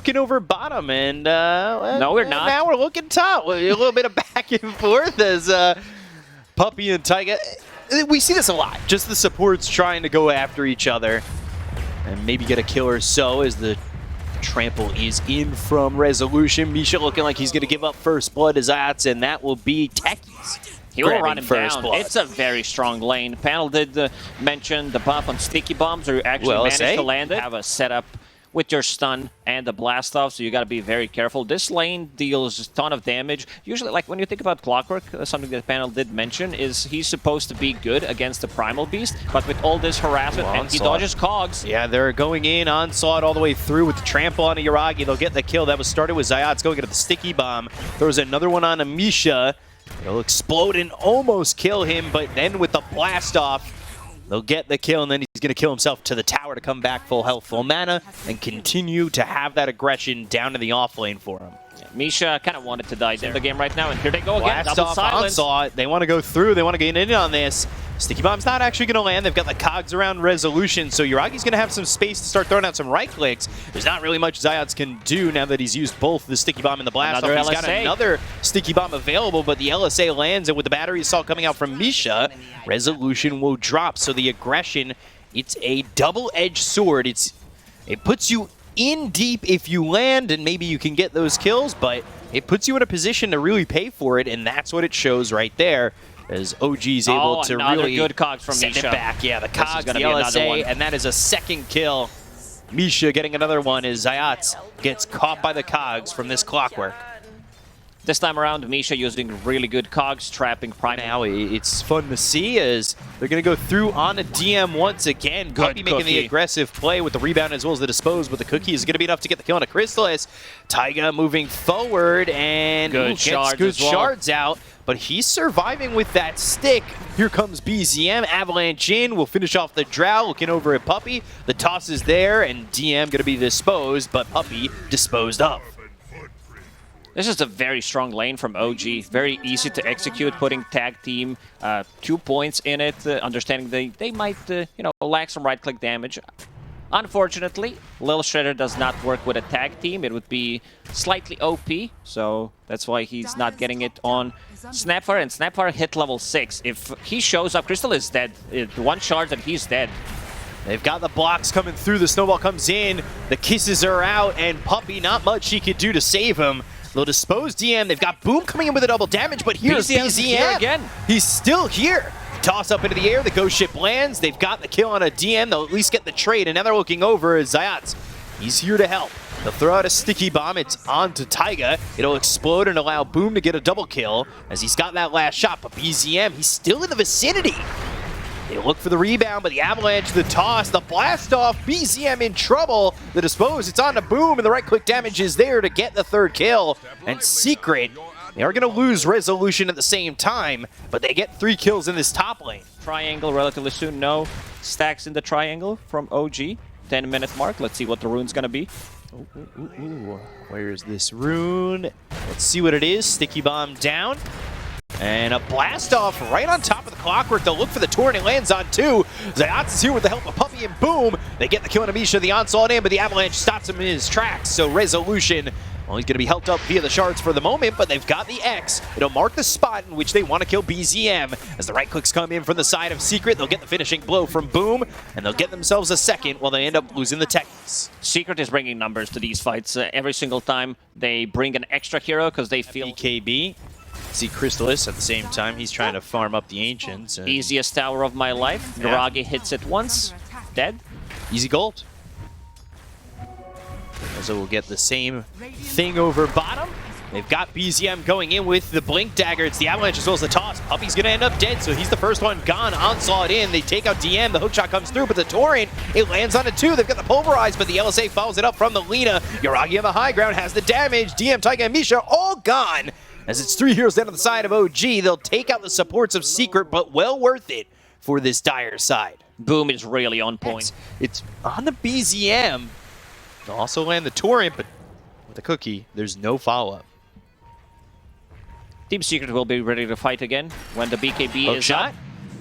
looking over bottom, and no, we're not. Now we're looking top. A little bit of back and forth as Puppey and Taiga. We see this a lot. Just the supports trying to go after each other and maybe get a kill or so as the trample is in from Resolution. Misha looking like he's going to give up first blood to Zayats, and that will be Techies. He will run him first down. blood. It's a very strong lane. Panel did mention the buff on sticky bombs, or you actually managed to land it. Have a setup with your stun and the blast off, so you got to be very careful. This lane deals a ton of damage. Usually, like when you think about Clockwork, something that Panel did mention is he's supposed to be good against the Primal Beast, but with all this harassment, and he dodges cogs. Yeah, they're going in, onslaught all the way through with the trample on Yuragi. They'll get the kill. That was started with Zayats going into the sticky bomb. There was another one on Amisha. It'll explode and almost kill him, but then with the blast off, they'll get the kill, and then he's going to kill himself to the tower to come back full health, full mana, and continue to have that aggression down to the off lane for him. Yeah, Misha kind of wanted to die in the game right now, and here they go again. Blast Double off silence. onslaught. They want to go through. They want to get in on this. Sticky Bomb's not actually going to land. They've got the cogs around Resolution, so Yuragi's going to have some space to start throwing out some right clicks. There's not really much Zayats can do now that he's used both the Sticky Bomb and the Blast Off. He's got another Sticky Bomb available, but the LSA lands, and with the battery assault coming out from Misha, Resolution will drop. So the aggression, it's a double-edged sword. It puts you in deep if you land, and maybe you can get those kills, but it puts you in a position to really pay for it, and that's what it shows right there. As OG's able to really good cogs from send Misha. it back. Yeah, the cogs, the LSA, and that is a second kill. Misha getting another one as Zayats gets caught by the cogs from this Clockwork. This time around, Misha using really good cogs, trapping Prime. Now it's fun to see as they're going to go through on a DM once again. Puppey making the aggressive play with the rebound as well as the dispose, but the cookie is going to be enough to get the kill on a Chrysalis. Taiga moving forward and gets good shards out, but he's surviving with that stick. Here comes BZM, Avalanche in, will finish off the Drow, looking over at Puppey. The toss is there, and DM going to be disposed, but Puppey disposed of. This is a very strong lane from OG. Very easy to execute, putting tag team 2 points in it, understanding they might lack some right-click damage. Unfortunately, Lil Shredder does not work with a tag team. It would be slightly OP, so that's why he's not getting it on Snapfire, and Snapfire hit level 6. If he shows up, Crystal is dead. One shard and he's dead. They've got the blocks coming through, the snowball comes in, the kisses are out, and Puppey, not much he could do to save him. They'll dispose DM. They've got Boom coming in with a double damage, but here's BZM again. He's still here. Toss up into the air. The ghost ship lands. They've got the kill on a DM. They'll at least get the trade. And now they're looking over as Zayats. He's here to help. They'll throw out a sticky bomb. It's on to Taiga. It'll explode and allow Boom to get a double kill as he's got that last shot. But BZM, he's still in the vicinity. They look for the rebound, but the Avalanche, the toss, the blast off, BZM in trouble. The dispose, it's on to Boom, and the right-click damage is there to get the third kill. And Secret, they are going to lose Resolution at the same time, but they get 3 kills in this top lane. Triangle relatively soon. No stacks in the triangle from OG. 10-minute mark. Let's see what the rune's going to be. Where's this rune? Let's see what it is. Sticky bomb down. And a blast off right on top of the Clockwork. They'll look for the torrent. It lands on 2. Zayats is here with the help of Puppey and Boom. They get the kill on Amisha, the onslaught in, but the Avalanche stops him in his tracks. So Resolution, well, he's going to be helped up via the shards for the moment, but they've got the X. It'll mark the spot in which they want to kill BZM. As the right clicks come in from the side of Secret, they'll get the finishing blow from Boom, and they'll get themselves a second while they end up losing the Techies. Secret is bringing numbers to these fights. Every single time they bring an extra hero because they feel... BKB. See Chrysalis at the same time. He's trying to farm up the Ancients. Easiest tower of my life. Yuragi hits it once. Dead. Easy gold. So we'll get the same thing over bottom. They've got BZM going in with the Blink Dagger. It's the Avalanche as well as the toss. Puppey's going to end up dead, so he's the first one gone. Onslaught in. They take out DM. The hookshot comes through, but the Torrent, it lands on a 2. They've got the Pulverize, but the LSA follows it up from the Lina. Yuragi on the high ground has the damage. DM, Taiga, and Misha all gone. As it's 3 heroes down to the side of OG, they'll take out the supports of Secret, but well worth it for this dire side. Boom is really on point. It's on the BZM. They'll also land the Torrent, but with the cookie, there's no follow-up. Team Secret will be ready to fight again when the BKB is up.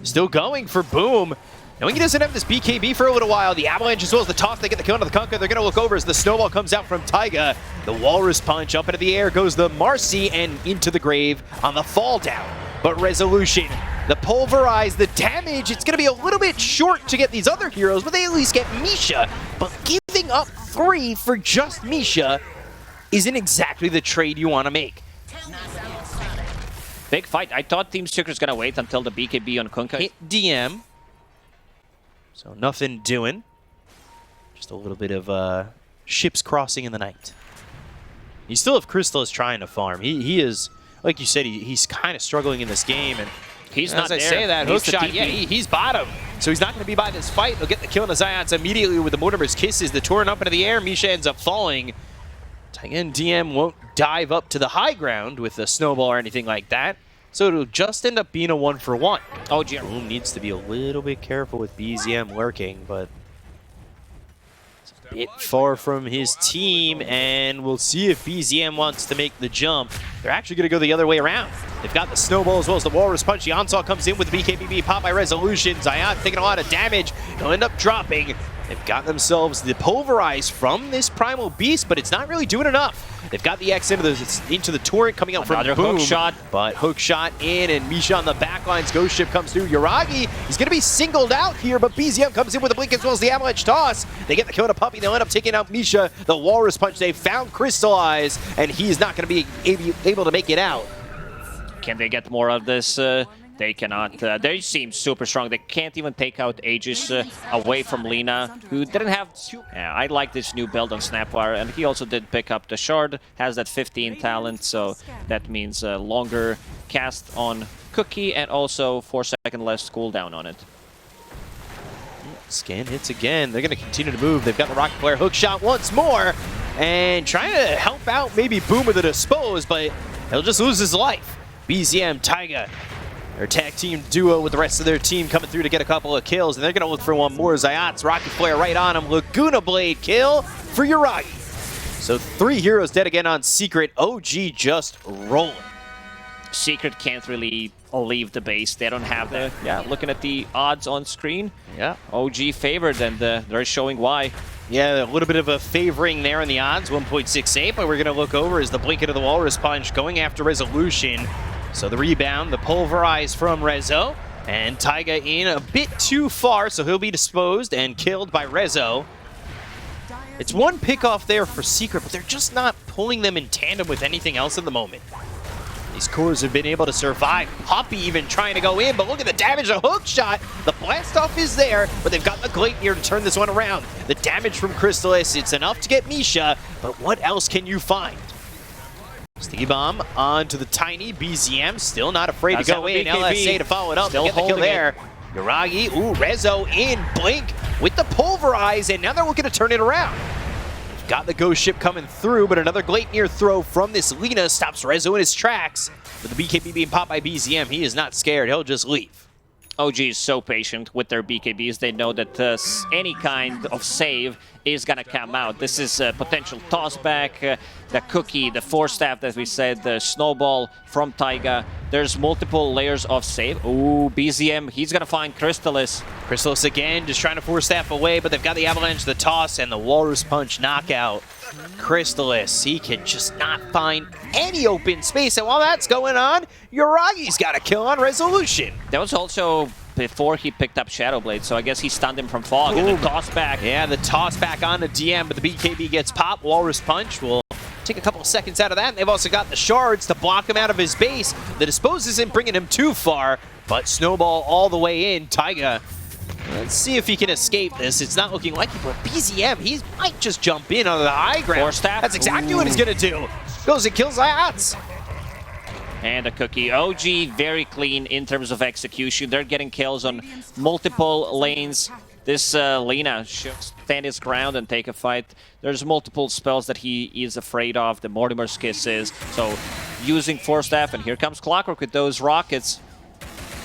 Still going for Boom. Knowing he doesn't have this BKB for a little while, the Avalanche as well as the toss, they get the kill onto the Kunkka. They're going to look over as the snowball comes out from Taiga. The Walrus Punch up into the air goes the Marcy and into the grave on the fall down. But Resolution, the pulverize, the damage, it's going to be a little bit short to get these other heroes, but they at least get Misha. But giving up 3 for just Misha isn't exactly the trade you want to make. Big fight. I thought Team Secret's going to wait until the BKB on Kunkka. Hit DM. So nothing doing. Just a little bit of ships crossing in the night. You still have Crystallis trying to farm. He is, like you said, he's kind of struggling in this game. And he's not there. As I say that, hook shot, yeah, he's bottom. So he's not going to be by this fight. They'll get the kill on the Ziots immediately with the Mortimer's Kisses. The torrent up into the air. Misha ends up falling. Again, DM won't dive up to the high ground with a snowball or anything like that. So it'll just end up being a 1-for-1. Oh, Jim Boom needs to be a little bit careful with BZM lurking, but it's a bit far from his team, and we'll see if BZM wants to make the jump. They're actually going to go the other way around. They've got the snowball as well as the Walrus Punch. The Onslaught comes in with the BKBB, pop by Resolution. Zayat taking a lot of damage. They'll end up dropping. They've got themselves the pulverize from this Primal Beast, but it's not really doing enough. They've got the X into the torrent coming out from Boom. Hook shot. But hook shot in, and Misha on the backlines. Ghost Ship comes through. Yuragi, he's going to be singled out here, but BZM comes in with a blink as well as the Avalanche toss. They get the kill on a Puppy. They'll end up taking out Misha. The Walrus Punch, they found Crystallize, and he's not going to be able to make it out. Can they get more of this? They cannot. They seem super strong. They can't even take out Aegis away from Lina, who didn't have... Yeah, I like this new build on Snapwire, and he also did pick up the Shard, has that 15 talent, so that means longer cast on Cookie, and also 4-second less cooldown on it. Scan hits again. They're going to continue to move. They've got the Rocket Flare hook shot once more, and trying to help out maybe Boom with the Dispose, but he'll just lose his life. BZM, Taiga, their tag team duo with the rest of their team coming through to get a couple of kills, and they're going to look for one more. Zayat's Rocket Flare right on him. Laguna Blade kill for Yuragi. So 3 heroes dead again on Secret. OG just rolling. Secret can't really leave the base. They don't have the... Yeah, looking at the odds on screen. Yeah. OG favored, and they're showing why. Yeah, a little bit of a favoring there in the odds, 1.68, but we're going to look over as the blink into the Walrus Punch going after Resolution. So the rebound, the pulverize from Rezo, and Taiga in a bit too far, so he'll be disposed and killed by Rezo. It's one pick off there for Secret, but they're just not pulling them in tandem with anything else in the moment. These cores have been able to survive. Poppy even trying to go in, but look at the damage, a hook shot. The blast off is there, but they've got the Gladiator to turn this one around. The damage from Crystallis, it's enough to get Misha, but what else can you find? Sticky Bomb onto the tiny BZM, still not afraid to go in. LSA to follow it up, still get the kill there. it. Yuragi, ooh, Rezo in, Blink with the pulverize, and now they're looking to turn it around. Got the Ghost Ship coming through, but another Gleipnir throw from this Lina stops Rezo in his tracks. With the BKB being popped by BZM, he is not scared, he'll just leave. OG is so patient with their BKBs. They know that any kind of save is going to come out. This is a potential tossback, the Cookie, the Force Staff that we said, the Snowball from Taiga. There's multiple layers of save. Ooh, BZM, he's going to find Crystallis. Crystallis again, just trying to Force Staff away, but they've got the Avalanche, the Toss, and the Walrus Punch knockout. Crystallis, he can just not find any open space, and while that's going on, Yuragi's got a kill on Resolution. That was also before he picked up Shadow Blade, so I guess he stunned him from Fog. Ooh. And the toss back. Yeah, the toss back on the DM, but the BKB gets popped. Walrus Punch will take a couple of seconds out of that, and they've also got the shards to block him out of his base. The Dispose isn't bringing him too far, but Snowball all the way in. Taiga, let's see if he can escape this. It's not looking like it, but BZM, he might just jump in on the high ground. Force Staff. That's exactly what he's going to do. Goes and kills Zayats. And a Cookie. OG very clean in terms of execution. They're getting kills on multiple lanes. This Lina should stand his ground and take a fight. There's multiple spells that he is afraid of. The Mortimer's Kisses. So using Force Staff, and here comes Clockwork with those rockets,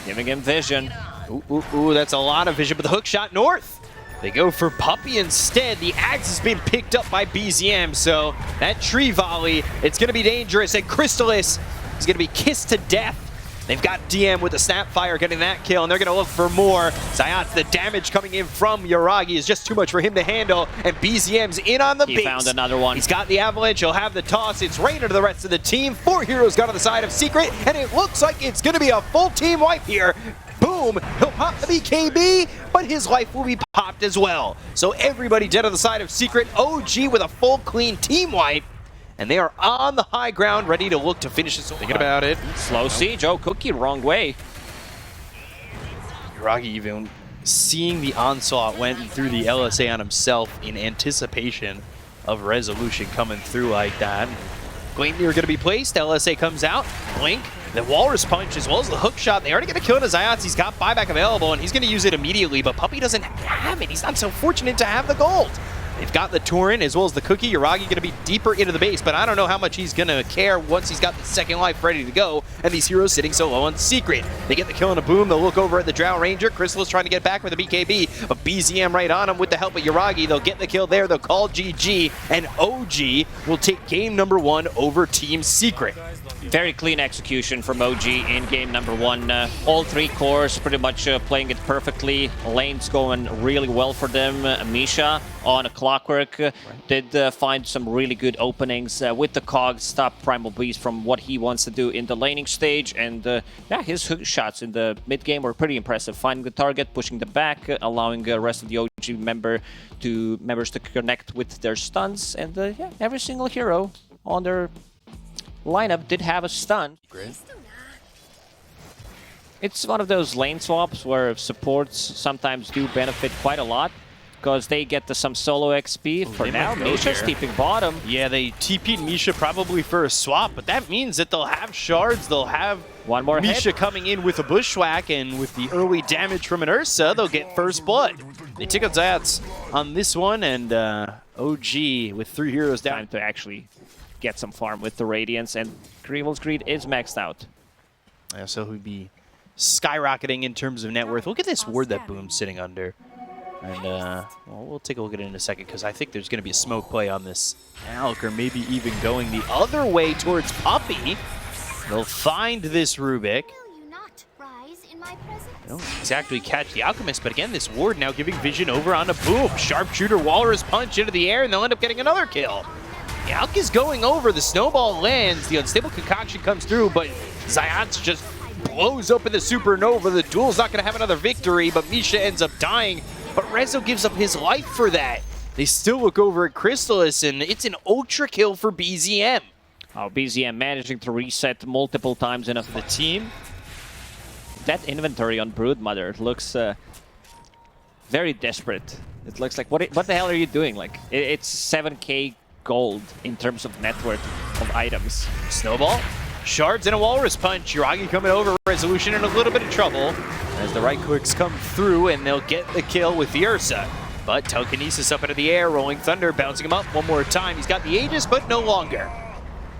giving him vision. Ooh, that's a lot of vision, but the hook shot north. They go for Puppy instead. The axe has been picked up by BZM, so that tree volley, it's going to be dangerous. And Crystallis is going to be kissed to death They've got DM with the Snapfire getting that kill, and they're going to look for more. Zayats, the damage coming in from Yuragi is just too much for him to handle, and BZM's in on the base. He found another one. He's got the Avalanche, he'll have the toss. It's Rainer to the rest of the team. 4 heroes got on the side of Secret, and it looks like it's going to be a full team wipe here. Boom, he'll pop the BKB, but his life will be popped as well. So everybody dead on the side of Secret. OG with a full clean team wipe. And they are on the high ground, ready to look to finish this. Thinking about it. Slow siege. Oh, Cookie, wrong way. Yuragi even seeing the onslaught went through the LSA on himself in anticipation of resolution coming through like that. Gaimin are going to be placed. LSA comes out. Blink. The Walrus Punch as well as the hook shot. They already get a kill into Zayats. He's got buyback available and he's going to use it immediately, but Puppey doesn't have it. He's not so fortunate to have the gold. They've got the Torrent as well as the Cookie. Yuragi going to be deeper into the base, but I don't know how much he's going to care once he's got the second life ready to go, and these heroes sitting so low on Secret. They get the kill and a boom. They'll look over at the Drow Ranger. Crystal is trying to get back with the BKB, but BZM right on him with the help of Yuragi. They'll get the kill there. They'll call GG, and OG will take game number 1 over Team Secret. Very clean execution from OG in game number 1. All 3 cores pretty much playing it perfectly. Lane's going really well for them. Misha on a Clockwork did find some really good openings with the cogs, stop Primal Beast from what he wants to do in the laning stage, and yeah, his hook shots in the mid game were pretty impressive. Finding the target, pushing the back, allowing the rest of the OG members to connect with their stuns, and yeah, every single hero on their lineup did have a stun. Great. It's one of those lane swaps where supports sometimes do benefit quite a lot because they get some solo XP. For now, Misha's TPing bottom. Yeah, they TP'd Misha probably for a swap, but that means that they'll have shards, they'll have one more Misha hit coming in with a bushwhack, and with the early damage from an Ursa, they'll get first blood. They took out Zayats on this one, and OG with 3 heroes down. Time to actually get some farm with the Radiance, and Creevil's Greed is maxed out. Yeah, so he'd be skyrocketing in terms of net worth. Look at this ward that Boom's sitting under. And well, we'll take a look at it in a second, because I think there's going to be a smoke play on this Alk, or maybe even going the other way towards Puppey. They'll find this Rubik. They don't exactly catch the Alchemist, but again, this ward now giving vision over on a Boom. Sharpshooter, Walrus Punch into the air, and they'll end up getting another kill. The Alk is going over, the snowball lands, the unstable concoction comes through, but Zayats just blows open the supernova. The duel's not going to have another victory, but Misha ends up dying. But Rezo gives up his life for that. They still look over at Crystalis, and it's an ultra kill for BZM. Oh, BZM managing to reset multiple times enough for the team. That inventory on Broodmother looks very desperate. It looks like, what the hell are you doing? Like, it's 7k gold in terms of net worth of items. Snowball, shards, and a Walrus Punch. Yuragi coming over, Resolution in a little bit of trouble as the right clicks come through, and they'll get the kill with the Ursa. But Telekinesis up into the air, Rolling Thunder, bouncing him up one more time. He's got the Aegis, but no longer.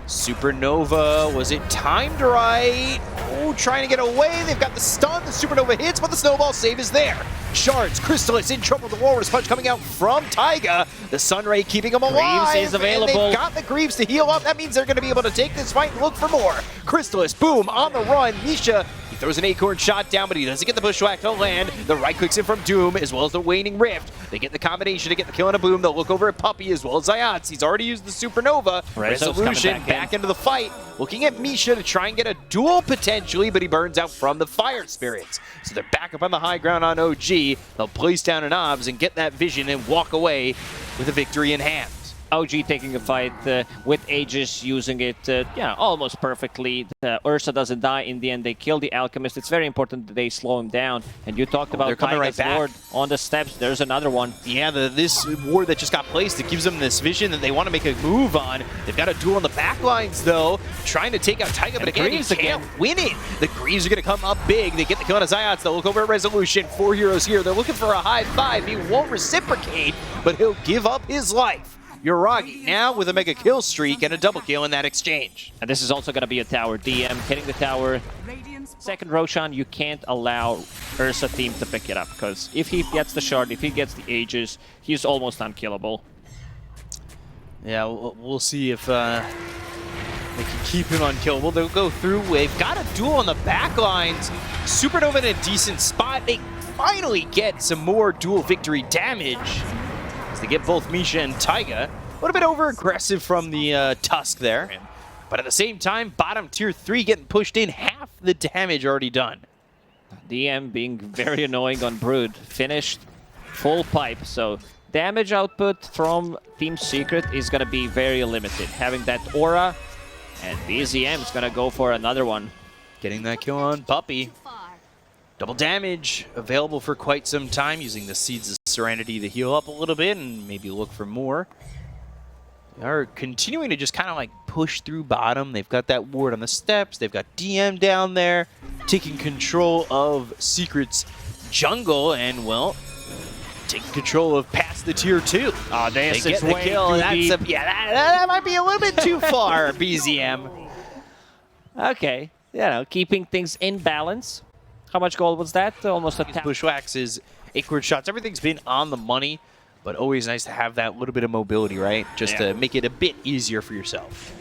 Supernova, was it timed right? Oh, trying to get away. They've got the stun. The Supernova hits, but the snowball save is there. Shards, Crystalis in trouble. The Walrus Punch coming out from Taiga. The Sunray keeping him alive. Greaves is available. And they've got the Greaves to heal up. That means they're going to be able to take this fight and look for more. Crystalis, boom, on the run. Misha, he throws an Acorn shot down, but he doesn't get the Bushwhack to land. The right clicks in from Doom, as well as the Waning Rift. They get the combination to get the kill on a Boom. They'll look over at Puppey as well as Zayats. He's already used the Supernova. Resolution back into the fight. Looking at Misha to try and get a duel potentially, but he burns out from the Fire Spirits. So they're back up on the high ground on OG. They'll place down an Obs and get that vision and walk away with a victory in hand. OG taking a fight with Aegis, using it yeah, almost perfectly. Ursa doesn't die. In the end, they kill the Alchemist. It's very important that they slow him down. And you talked about Taiga's ward on the steps. There's another one. Yeah, this ward that just got placed, it gives them this vision that they want to make a move on. They've got a duel on the back lines, though, trying to take out Taiga, but again, he can't win it. The Greaves are going to come up big. They get the kill on Zayats. They'll look over at Resolution. 4 heroes here. They're looking for a high five. He won't reciprocate, but he'll give up his life. Yuragi now with a mega kill streak and a double kill in that exchange. And this is also going to be a tower. DM hitting the tower. Second Roshan, you can't allow Ursa team to pick it up, because if he gets the shard, if he gets the Aegis, he's almost unkillable. Yeah, we'll see if They can keep him unkillable. They'll go through. They've got a duel on the back lines. Supernova in a decent spot. They finally get some more dual victory damage as they get both Misha and Taiga. A little bit over-aggressive from the Tusk there. But at the same time, bottom tier 3 getting pushed in, half the damage already done. DM being very annoying on Brood. Finished full pipe, so damage output from Team Secret is going to be very limited. Having that aura, and BZM is going to go for another one. Getting that kill on Puppy. Double damage available for quite some time, using the Seeds of Serenity to heal up a little bit and maybe look for more. They are continuing to just kind of like push through bottom. They've got that ward on the steps. They've got DM down there, taking control of Secret's jungle, and well, taking control of past the tier 2. Oh, they get the kill. That might be a little bit too far, BZM. Okay, you know, keeping things in balance. How much gold was that? Almost a Bushwhacks is acorn shots. Everything's been on the money, but always nice to have that little bit of mobility, right? Just to make it a bit easier for yourself.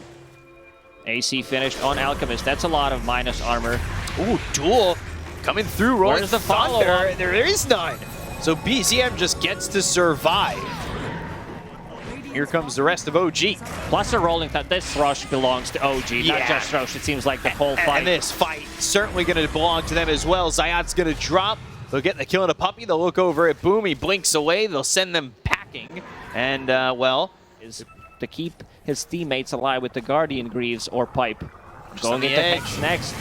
AC finished on Alchemist. That's a lot of minus armor. Ooh, duel coming through. Rolling Where's the follow-up? There is none. So BZM just gets to survive. Here comes the rest of OG. Plus a rolling time. This rush belongs to OG, not just Roche. It seems like the whole fight. And this fight certainly going to belong to them as well. Zayat's going to drop. They'll get the kill on a Puppy. They'll look over at Boom. He blinks away. They'll send them packing. And, well, is to keep his teammates alive with the Guardian Greaves or Pipe. Going into Hex next.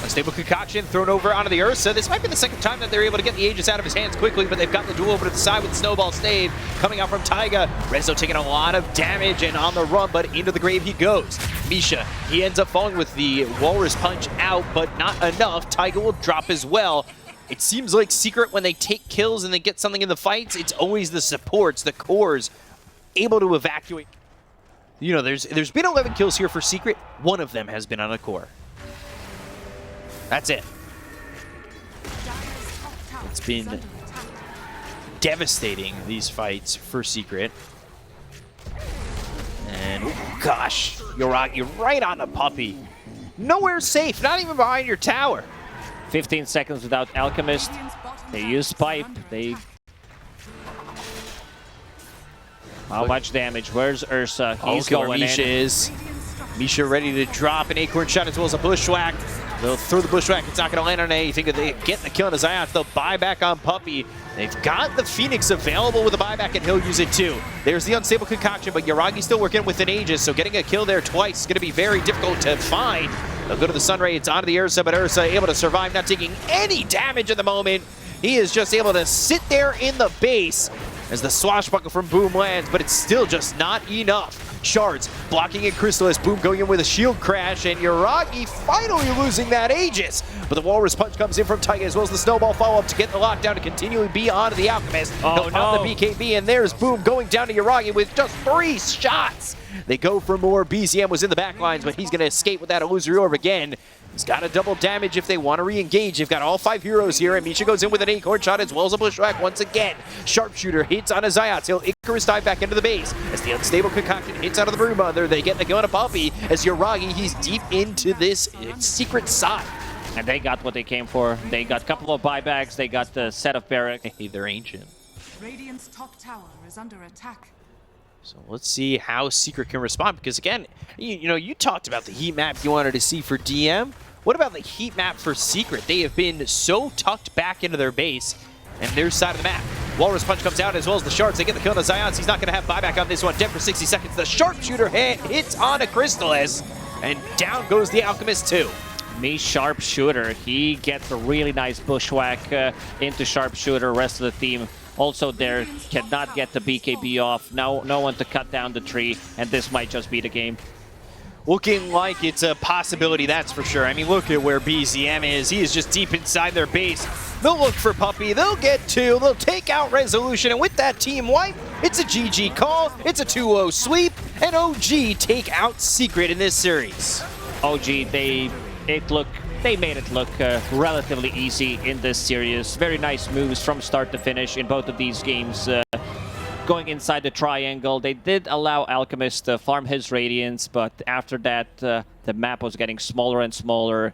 A stable concoction thrown over onto the Ursa. This might be the second time that they're able to get the Aegis out of his hands quickly, but they've got the duel over to the side with Snowball Stave coming out from Taiga. Rezo taking a lot of damage and on the run, but into the grave he goes. Misha, he ends up falling with the Walrus Punch out, but not enough. Taiga will drop as well. It seems like Secret, when they take kills and they get something in the fights, it's always the supports, the cores, able to evacuate. You know, there's been 11 kills here for Secret. One of them has been on a core. That's it. It's been devastating, these fights for Secret. And, oh gosh, Yoragi right on the Puppy. Nowhere safe, not even behind your tower. 15 seconds without Alchemist. They use Pipe. How much damage? Where's Ursa? He's going Misha in. Misha ready to drop an Acorn Shot as well as a Bushwhack. They'll throw the Bushwhack. It's not going to land on anything. They get the kill on the Zayat. They'll buy back on Puppy. They've got the Phoenix available with a buyback, and he'll use it too. There's the Unstable Concoction, but Yaragi's still working with an Aegis, so getting a kill there twice is going to be very difficult to find. They'll go to the Sunray. It's onto the Ursa, but Ursa able to survive, not taking any damage at the moment. He is just able to sit there in the base as the swashbuckle from Boom lands, but it's still just not enough. Shards blocking in Crystallis. Boom going in with a shield crash, and Yuragi finally losing that Aegis. But the Walrus Punch comes in from Taiga as well as the Snowball follow-up to get the lockdown to continually be onto the Alchemist. Oh, no. The BKB, and there's Boom going down to Yuragi with just 3 shots. They go for more. BZM was in the back lines, but he's going to escape with that Illusory Orb again. He's got to double damage if they want to re-engage. They've got all 5 heroes here, and Misha goes in with an Acorn Shot as well as a Bushwhack once again. Sharpshooter hits on a Zayat. He'll Icarus dive back into the base. As the Unstable Concoction hits out of the Brood Mother, they get the kill on a Puppy. As Yuragi, he's deep into this Secret side. And they got what they came for. They got a couple of buybacks. They got the set of Barrack. Hey, they're ancient. Radiant's top tower is under attack. So let's see how Secret can respond, because again, you know, you talked about the heat map you wanted to see for DM. What about the heat map for Secret? They have been so tucked back into their base and their side of the map. Walrus Punch comes out as well as the Shards. They get the kill on the Zions. He's not going to have buyback on this one. Dead for 60 seconds. The Sharpshooter hits on a Crystallis, and down goes the Alchemist too. Me Sharpshooter. He gets a really nice Bushwhack into Sharpshooter. Rest of the team also there cannot get the BKB off. No one to cut down the tree, and this might just be the game. Looking like it's a possibility, that's for sure. I mean, look at where BZM is. He is just deep inside their base. They'll look for Puppy. They'll get 2. They'll take out Resolution. And with that team wipe, it's a GG call. It's a 2-0 sweep. And OG take out Secret in this series. OG, they made it look relatively easy in this series. Very nice moves from start to finish in both of these games. going inside the triangle. They did allow Alchemist to farm his Radiance, but after that, the map was getting smaller and smaller.